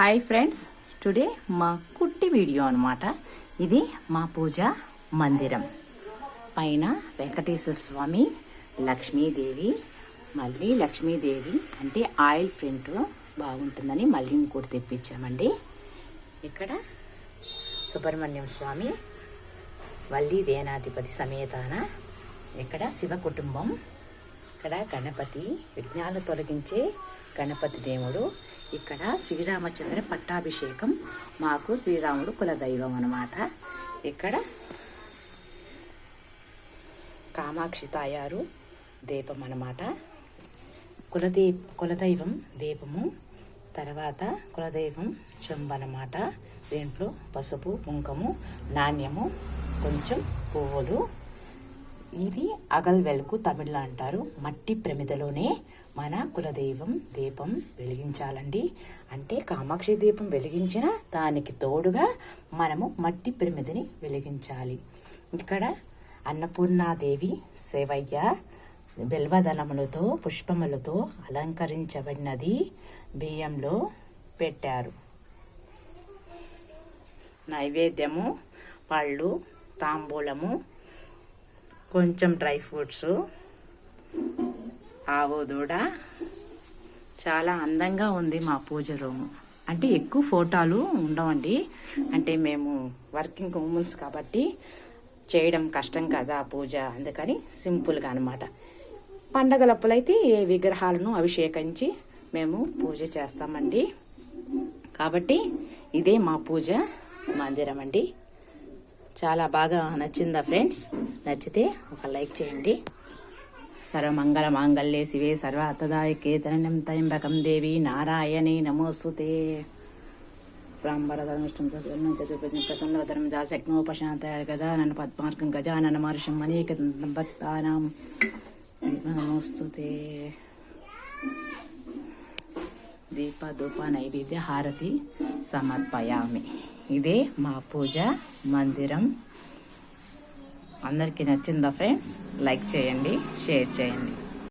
Hi friends, today మా కుట్టి video అనమాట. ఇది మా పూజ మందిరం. పైన వెంకటేశ్వర స్వామి, లక్ష్మీదేవి, మళ్ళీ లక్ష్మీదేవి అంటే ఆయిల్ ప్రింట్ బాగుంటుందని మళ్ళీ ఇంకోటి తెప్పించామండి. ఇక్కడ సుబ్రహ్మణ్యం స్వామి, వల్లి దేనాధిపతి సమేతాన, ఇక్కడ శివ కుటుంబం, ఇక్కడ గణపతి, విఘ్నాలు తొలగించే గణపతి దేవుడు. ఇక్కడ శ్రీరామచంద్ర పట్టాభిషేకం, మాకు శ్రీరాముడు కులదైవం అన్నమాట. ఇక్కడ కామాక్షి తాయారు దీపం అన్నమాట. కులదైవం దీపము, తర్వాత కులదైవం చెంబు అన్నమాట. దీంట్లో పసుపు, కుంకుమ, నాణ్యము, కొంచెం పువ్వులు. ఇది అగల్ వెలుగు తమిళ్లో అంటారు. మట్టి ప్రమిదలోనే మన కులదైవం దీపం వెలిగించాలండి. అంటే కామాక్షి దీపం వెలిగించిన దానికి తోడుగా మనము మట్టి ప్రమిదని వెలిగించాలి. ఇక్కడ అన్నపూర్ణాదేవి సేవయ్య బెల్వదళములతో పుష్పములతో అలంకరించబడినది బియ్యంలో పెట్టారు. నైవేద్యము, పళ్ళు, తాంబూలము, కొంచెం డ్రై ఫ్రూట్స్, ఆవు దూడ. చాలా అందంగా ఉంది మా పూజ రూము. అంటే ఎక్కువ ఫోటోలు ఉండవండి, అంటే మేము వర్కింగ్ ఉమెన్స్ కాబట్టి చేయడం కష్టం కదా పూజ, అందుకని సింపుల్గా అనమాట. పండగలప్పులైతే ఏ విగ్రహాలను అభిషేకించి మేము పూజ చేస్తామండి. కాబట్టి ఇదే మా పూజ మందిరం అండి. చాలా బాగా నచ్చిందా ఫ్రెండ్స్? నచ్చితే ఒక లైక్ చేయండి. సర్వమంగళ మాంగళ్యే శివే సర్వార్థదాయకే శరణ్యం త్రయంబకం దేవి నారాయణి నమోస్తుతే. బ్రాహ్మణం చతుర్భుజం ప్రసన్నవతరం జాశక్నోపశాంతాయ గజానన పద్మార్గం గజానన మహర్షం అనేక భక్తానాం నమోస్తుతే. దీప ధూప నైవేద్య హారతి సమర్పయామి. ఇదే మా పూజ మందిరం. అందరికీ నచ్చిందా ఫ్రెండ్స్? లైక్ చేయండి, షేర్ చేయండి.